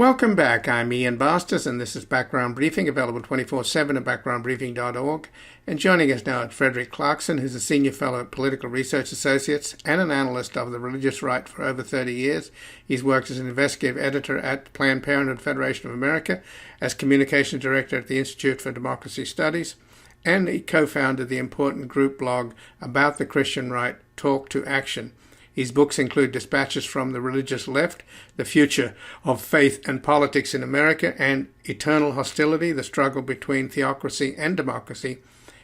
Welcome back. I'm Ian Bastos, and this is Background Briefing, available 24/7 at backgroundbriefing.org. And joining us now is Frederick Clarkson, who's a Senior Fellow at Political Research Associates and an analyst of the religious right for over 30 years. He's worked as an investigative editor at Planned Parenthood Federation of America, as Communications Director at the Institute for Democracy Studies, and he co-founded the important group blog about the Christian right, Talk to Action. His books include Dispatches from the Religious Left, The Future of Faith and Politics in America, and Eternal Hostility, The Struggle Between Theocracy and Democracy.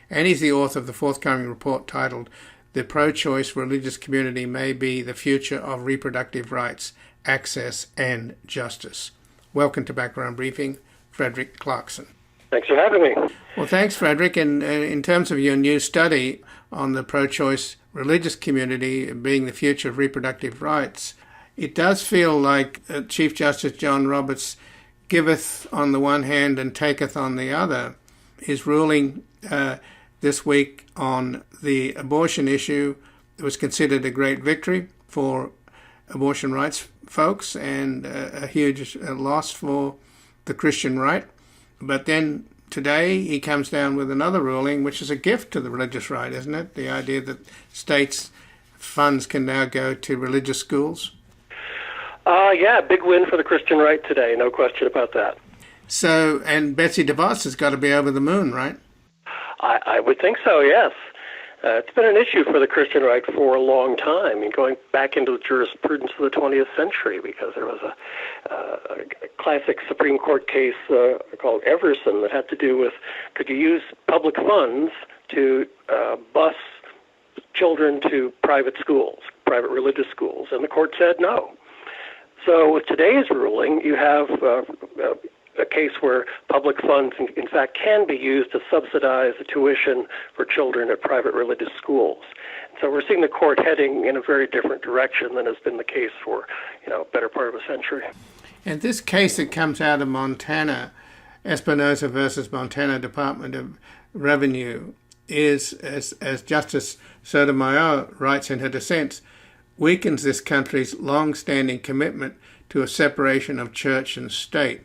And he's the author of the forthcoming report titled The Pro-Choice Religious Community May Be the Future of Reproductive Rights, Access and Justice. Welcome to Background Briefing, Frederick Clarkson. Thanks for having me. Well, thanks, Frederick. And in terms of your new study on the pro-choice religious community being the future of reproductive rights, it does feel like Chief Justice John Roberts' giveth on the one hand and taketh on the other. His ruling this week on the abortion issue was considered a great victory for abortion rights folks and a huge loss for the Christian right. But then today he comes down with another ruling, which is a gift to the religious right, isn't it? The idea that states' funds can now go to religious schools. Yeah, big win for the Christian right today, no question about that. So, and Betsy DeVos has got to be over the moon, right? I would think so, yes. It's been an issue for the Christian right for a long time, going back into the jurisprudence of the 20th century, because there was a classic Supreme Court case called Everson that had to do with, could you use public funds to bus children to private schools, private religious schools? And the court said no. So with today's ruling, you have a case where public funds, in fact, can be used to subsidize the tuition for children at private religious schools. So we're seeing the court heading in a very different direction than has been the case for, better part of a century. And this case that comes out of Montana, Espinoza versus Montana Department of Revenue, is, as Justice Sotomayor writes in her dissent, weakens this country's long-standing commitment to a separation of church and state.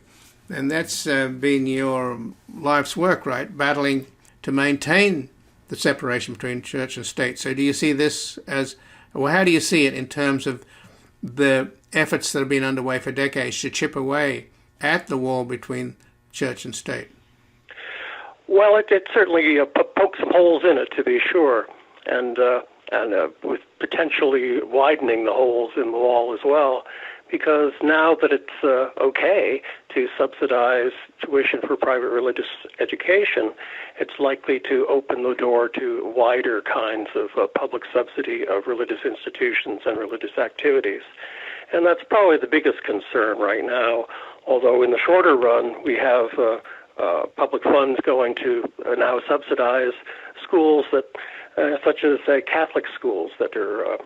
And that's been your life's work, right? Battling to maintain the separation between church and state. So do you see this as, well, how do you see it in terms of the efforts that have been underway for decades to chip away at the wall between church and state? Well, it certainly pokes some holes in it, to be sure, and with potentially widening the holes in the wall as well. Because now that it's okay to subsidize tuition for private religious education, it's likely to open the door to wider kinds of public subsidy of religious institutions and religious activities. And that's probably the biggest concern right now, although in the shorter run, we have public funds going to now subsidize schools that such as Catholic schools that are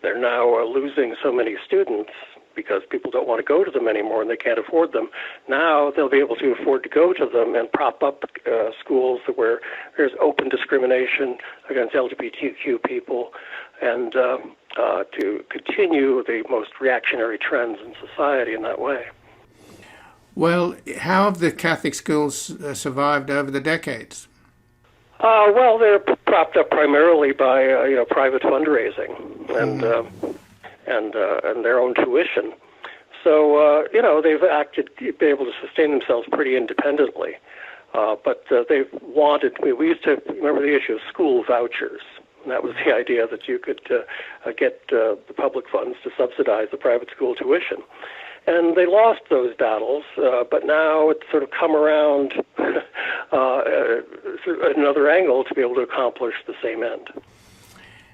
they're now losing so many students because people don't want to go to them anymore and they can't afford them. Now they'll be able to afford to go to them and prop up schools where there's open discrimination against LGBTQ people and to continue the most reactionary trends in society in that way. Well, how have the Catholic schools survived over the decades? Well, they're propped up primarily by private fundraising and their own tuition. So they've been able to sustain themselves pretty independently. But they've wanted. We used to remember the issue of school vouchers. And that was the idea that you could get the public funds to subsidize the private school tuition. And they lost those battles, but now it's sort of come around another angle to be able to accomplish the same end.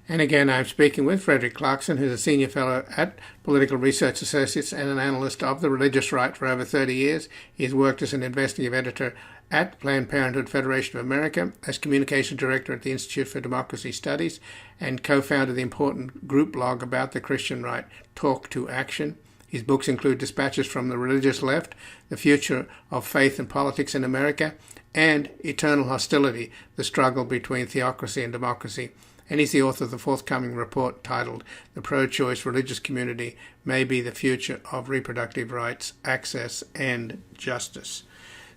And again, I'm speaking with Frederick Clarkson, who's a Senior Fellow at Political Research Associates and an analyst of the religious right for over 30 years. He's worked as an investigative editor at Planned Parenthood Federation of America, as Communications Director at the Institute for Democracy Studies, and co-founded the important group blog about the Christian right, Talk to Action. His books include Dispatches from the Religious Left, The Future of Faith and Politics in America, and Eternal Hostility, The Struggle Between Theocracy and Democracy. and he's the author of the forthcoming report titled The Pro-Choice Religious Community May Be the Future of Reproductive Rights, Access and Justice.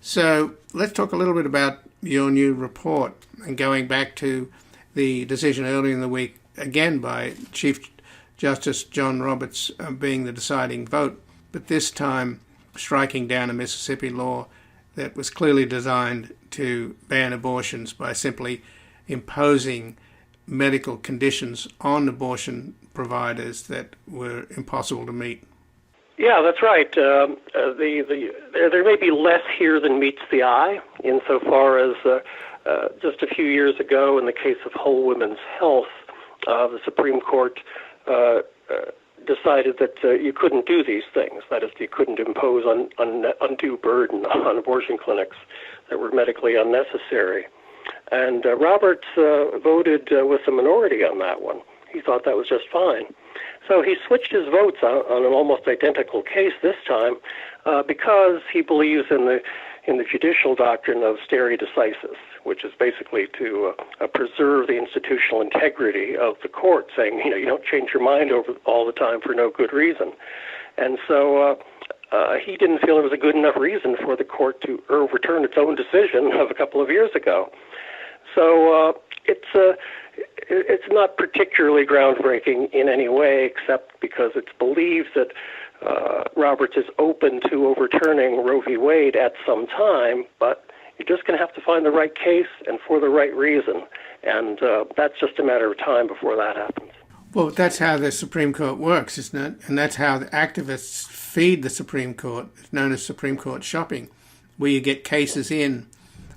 So let's talk a little bit about your new report, and going back to the decision earlier in the week, again by Chief Justice John Roberts being the deciding vote, but this time striking down a Mississippi law that was clearly designed to ban abortions by simply imposing medical conditions on abortion providers that were impossible to meet. Yeah, that's right. There may be less here than meets the eye, insofar as just a few years ago, in the case of Whole Women's Health, the Supreme Court decided that you couldn't do these things. That is, you couldn't impose undue burden on abortion clinics that were medically unnecessary. And Roberts voted with the minority on that one. He thought that was just fine. So he switched his votes on an almost identical case this time because he believes in the judicial doctrine of stare decisis, which is basically to preserve the institutional integrity of the court, saying, you don't change your mind all the time for no good reason. And so he didn't feel there was a good enough reason for the court to overturn its own decision of a couple of years ago. So it's not particularly groundbreaking in any way, except because it's believed that Roberts is open to overturning Roe v. Wade at some time, but you're just going to have to find the right case and for the right reason. And that's just a matter of time before that happens. Well, that's how the Supreme Court works, isn't it? And that's how the activists feed the Supreme Court. It's known as Supreme Court shopping, where you get cases in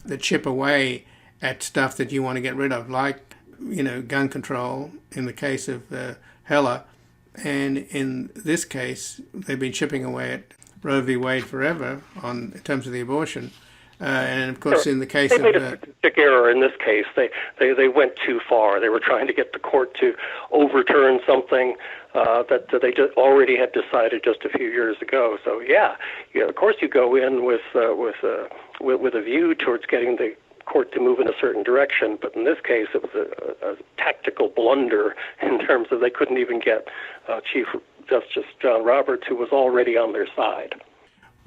that chip away at stuff that you want to get rid of, like, gun control in the case of Heller. And in this case, they've been chipping away at Roe v. Wade forever in terms of the abortion. And of course, in the case they made a strategic error in this case. They went too far. They were trying to get the court to overturn something that they already had decided just a few years ago. So of course you go in with a view towards getting the court to move in a certain direction, but in this case it was a tactical blunder in terms of they couldn't even get Chief Justice John Roberts, who was already on their side.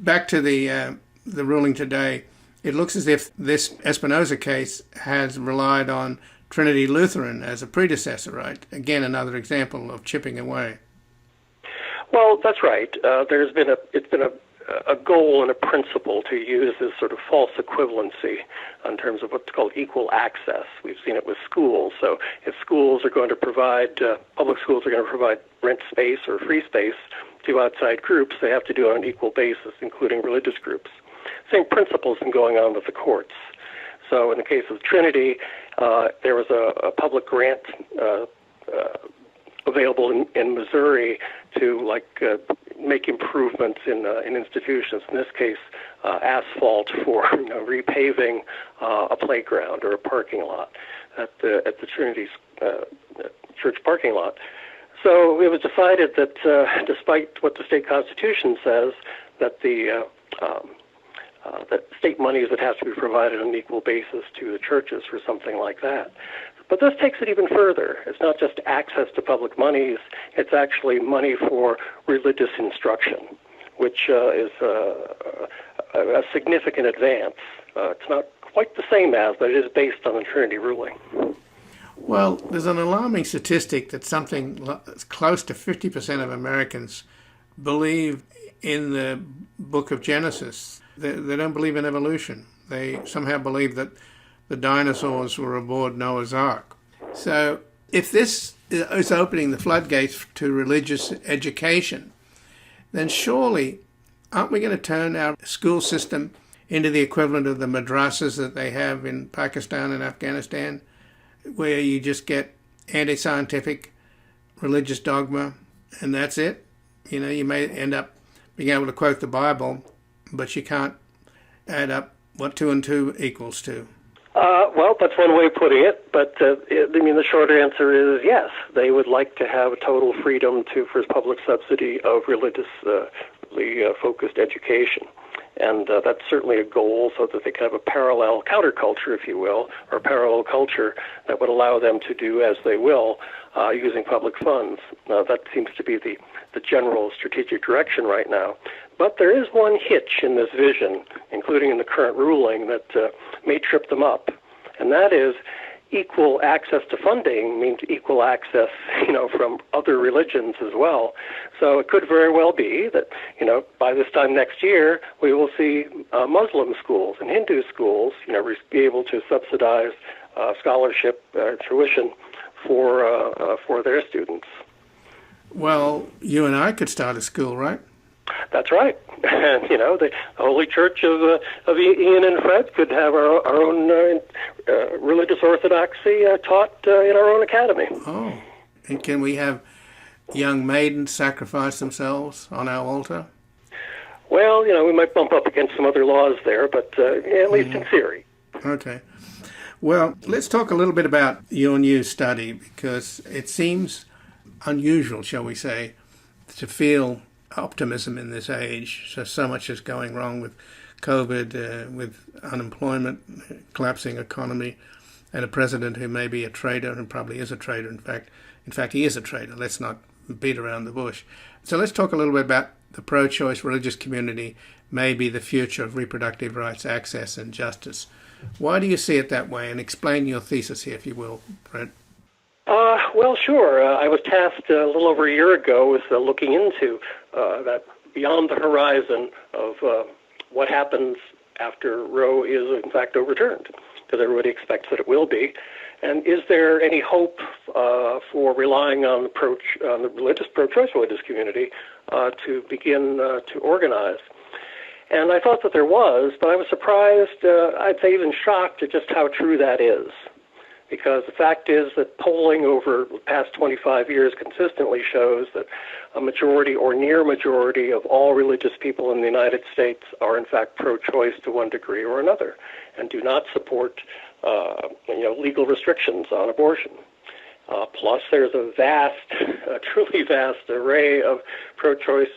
Back to the ruling today, it looks as if this Espinoza case has relied on Trinity Lutheran as a predecessor, right? Again, another example of chipping away. Well, that's right. It's been a goal and a principle to use this sort of false equivalency in terms of what's called equal access. We've seen it with schools. So if schools are going to provide, public schools are going to provide rent space or free space to outside groups, they have to do it on an equal basis, including religious groups. Same principle's been going on with the courts. So in the case of Trinity, there was a public grant available in Missouri to make improvements in institutions. In this case, asphalt for repaving a playground or a parking lot at the Trinity church parking lot. So it was decided that despite what the state constitution says, that that state monies would have to be provided on an equal basis to the churches for something like that. But this takes it even further. It's not just access to public monies, it's actually money for religious instruction, which is a significant advance. It's not quite the same as, but it is based on the Trinity ruling. Well, there's an alarming statistic that something close to 50% of Americans believe in the book of Genesis. They don't believe in evolution. They somehow believe that the dinosaurs were aboard Noah's Ark. So if this is opening the floodgates to religious education, then surely aren't we going to turn our school system into the equivalent of the madrasas that they have in Pakistan and Afghanistan, where you just get anti-scientific religious dogma and that's it? You may end up being able to quote the Bible, but you can't add up what 2 and 2 equals to. Well, that's one way of putting it, but the short answer is yes. They would like to have total freedom for public subsidy of religiously focused education. And that's certainly a goal, so that they can have a parallel counterculture, if you will, or parallel culture that would allow them to do as they will using public funds. That seems to be the general strategic direction right now. But there is one hitch in this vision, including in the current ruling, that may trip them up, and that is equal access to funding means equal access, from other religions as well. So it could very well be that, by this time next year, we will see Muslim schools and Hindu schools, be able to subsidize scholarship tuition for their students. Well, you and I could start a school, right? That's right. And, the Holy Church of Ian and Fred could have our own religious orthodoxy taught in our own academy. Oh, and can we have young maidens sacrifice themselves on our altar? Well, we might bump up against some other laws there, but at least in theory. Okay. Well, let's talk a little bit about your new study, because it seems unusual, shall we say, to feel optimism in this age. So much is going wrong with COVID, with unemployment, collapsing economy, and a president who may be a traitor and probably is a traitor. In fact, he is a traitor. Let's not beat around the bush. So let's talk a little bit about the pro-choice religious community may be the future of reproductive rights, access, and justice. Why do you see it that way? And explain your thesis here, if you will, Brett. Well, sure. I was tasked a little over a year ago with looking into that beyond the horizon of what happens after Roe is, in fact, overturned, because everybody expects that it will be. And is there any hope for relying on the religious pro-choice religious community to begin to organize? And I thought that there was, but I was surprised, I'd say even shocked at just how true that is. Because the fact is that polling over the past 25 years consistently shows that a majority or near majority of all religious people in the United States are in fact pro-choice to one degree or another, and do not support legal restrictions on abortion. Plus, there's a truly vast array of pro-choice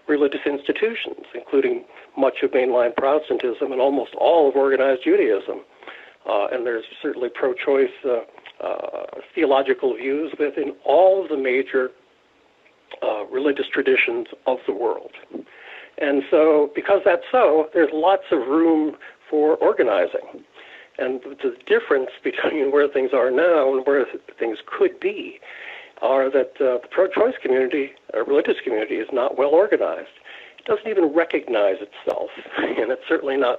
religious institutions, including much of mainline Protestantism and almost all of organized Judaism. And there's certainly pro-choice theological views within all of the major religious traditions of the world. And so, because that's so, there's lots of room for organizing. And the difference between where things are now and where things could be are that the pro-choice community, religious community, is not well organized. It doesn't even recognize itself, and it's certainly not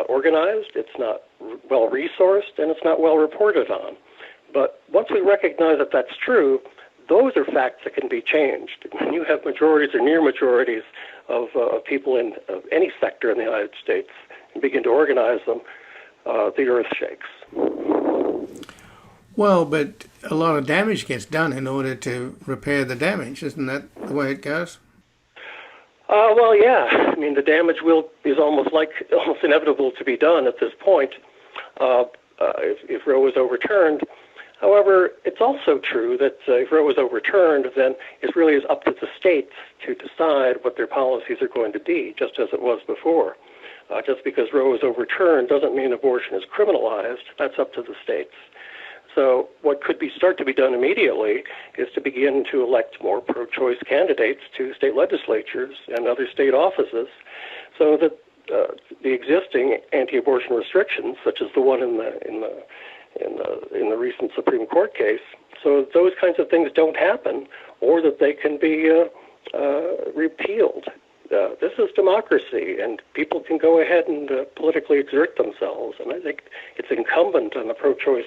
organized, it's not well resourced, and it's not well reported on. But once we recognize that that's true, those are facts that can be changed. When you have majorities or near majorities of people in any sector in the United States and begin to organize them, the earth shakes. Well, but a lot of damage gets done in order to repair the damage. Isn't that the way it goes? Well, yeah. I mean, the damage is almost inevitable to be done at this point if Roe is overturned. However, it's also true that if Roe is overturned, then it really is up to the states to decide what their policies are going to be, just as it was before. Just because Roe is overturned doesn't mean abortion is criminalized. That's up to the states. So what could start to be done immediately is to begin to elect more pro-choice candidates to state legislatures and other state offices, so that the existing anti-abortion restrictions, such as the one in the recent Supreme Court case, so that those kinds of things don't happen, or that they can be repealed. This is democracy, and people can go ahead and politically exert themselves. And I think it's incumbent on the pro-choice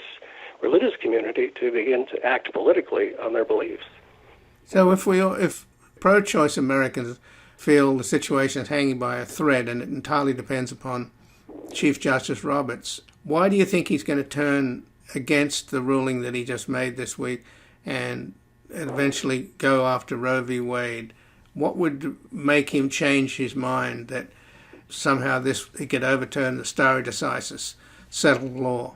religious community to begin to act politically on their beliefs. So if pro-choice Americans feel the situation is hanging by a thread and it entirely depends upon Chief Justice Roberts, why do you think he's going to turn against the ruling that he just made this week and eventually go after Roe v. Wade? What would make him change his mind that somehow he could overturn the stare decisis, settled law?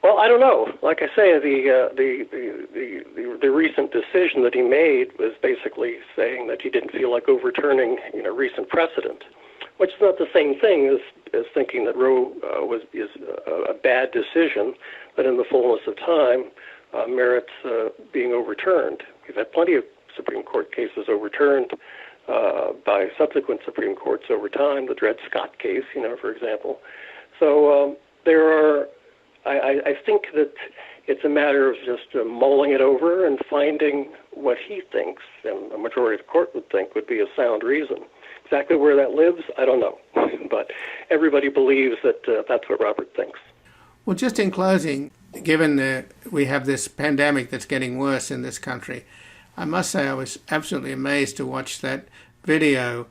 Well, I don't know. Like I say, the recent decision that he made was basically saying that he didn't feel like overturning recent precedent, which is not the same thing as thinking that Roe is a bad decision that in the fullness of time merits being overturned. We've had plenty of Supreme Court cases overturned by subsequent Supreme Courts over time, the Dred Scott case, for example. So there are, I think that it's a matter of just mulling it over and finding what he thinks, and a majority of the court would think would be a sound reason. Exactly where that lives, I don't know. But everybody believes that that's what Robert thinks. Well, just in closing, given that we have this pandemic that's getting worse in this country, I must say I was absolutely amazed to watch that video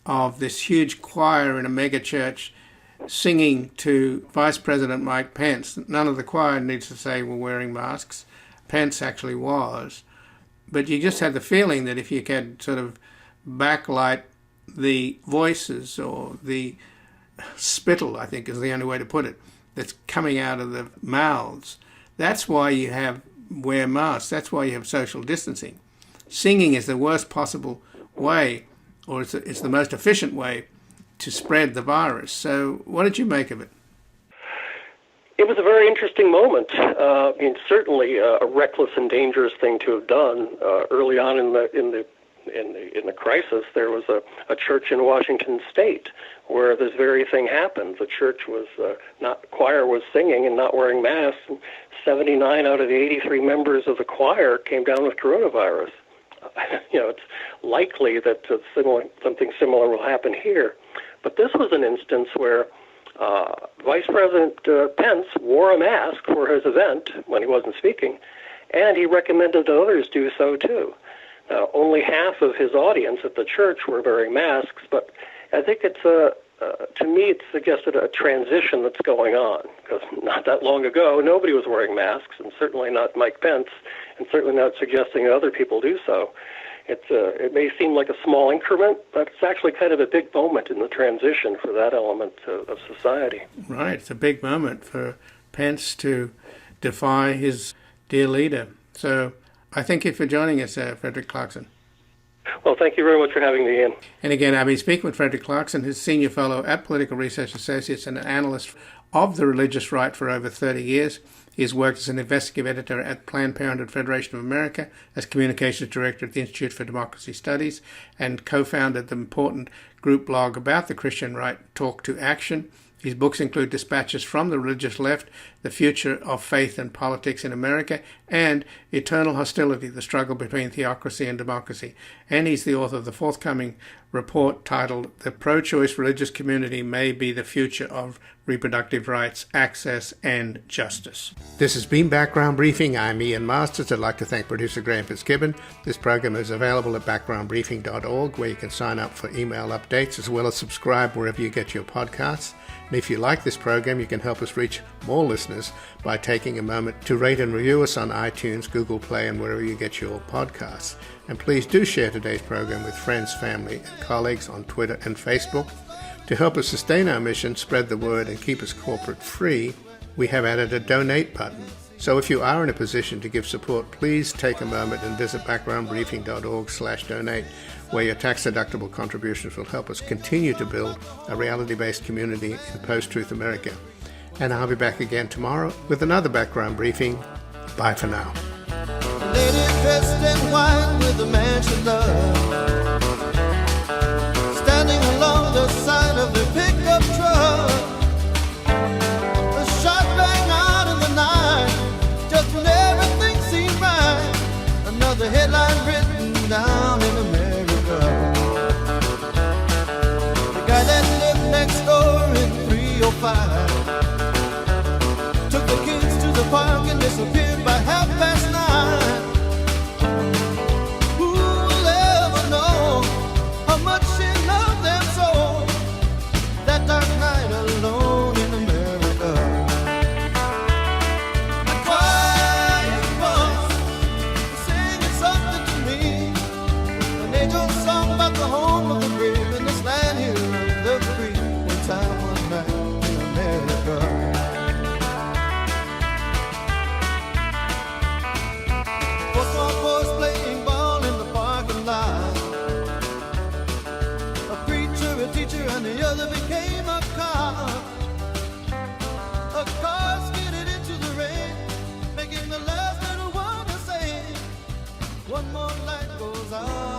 of this huge choir in a mega church singing to Vice President Mike Pence. None of the choir needs to say we're wearing masks. Pence actually was. But you just had the feeling that if you could sort of backlight the voices or the spittle, I think is the only way to put it, that's coming out of the mouths, that's why you have wear masks. That's why you have social distancing. Singing is the worst possible way, or it's the most efficient way to spread the virus. So what did you make of it? It was a very interesting moment. Certainly a reckless and dangerous thing to have done. Early on in the crisis, there was a church in Washington State where this very thing happened. The church was choir was singing and not wearing masks. And 79 out of the 83 members of the choir came down with coronavirus. It's likely that something similar will happen here. But this was an instance where Vice President Pence wore a mask for his event when he wasn't speaking, and he recommended that others do so too. Now, only half of his audience at the church were wearing masks, but I think it's to me it suggested a transition that's going on, because not that long ago nobody was wearing masks, and certainly not Mike Pence, and certainly not suggesting that other people do so. It may seem like a small increment, but it's actually kind of a big moment in the transition for that element of society. Right, it's a big moment for Pence to defy his dear leader. So I thank you for joining us, Frederick Clarkson. Well, thank you very much for having me in. And again, I've been speaking with Frederick Clarkson, who's Senior Fellow at Political Research Associates and an analyst of the religious right for over 30 years. He has worked as an investigative editor at Planned Parenthood Federation of America, as communications director at the Institute for Democracy Studies, and co-founded the important group blog about the Christian right, Talk to Action. His books include Dispatches from the Religious Left, The Future of Faith and Politics in America, and Eternal Hostility, The Struggle Between Theocracy and Democracy. And he's the author of the forthcoming report titled The Pro-Choice Religious Community May Be the Future of Reproductive Rights, Access, and Justice. This has been Background Briefing. I'm Ian Masters. I'd like to thank producer Graham Fitzgibbon. This program is available at backgroundbriefing.org, where you can sign up for email updates as well as subscribe wherever you get your podcasts. And if you like this program, you can help us reach more listeners by taking a moment to rate and review us on iTunes, Google Play, and wherever you get your podcasts. And please do share today's program with friends, family, and colleagues on Twitter and Facebook. To help us sustain our mission, spread the word, and keep us corporate free, we have added a donate button. So if you are in a position to give support, please take a moment and visit backgroundbriefing.org/donate, where your tax-deductible contributions will help us continue to build a reality-based community in post-truth America. And I'll be back again tomorrow with another Background Briefing. Bye for now. Lady dressed in white with a man she loved, standing along the side of the pickup truck. A shot rang out in the night, just when everything seemed right. Another headline written down in America. The guy that lived next door in 305 took the kids to the park and disappeared by 9:30. Who'll ever know how much she loved them so? That dark night alone in America. A quiet voice singing something to me, an angel song about the home of the brave in this land here of the free. When time was night in America. preacher and the other became a car. A car skidded into the rain, making the last little one to say, one more light goes out.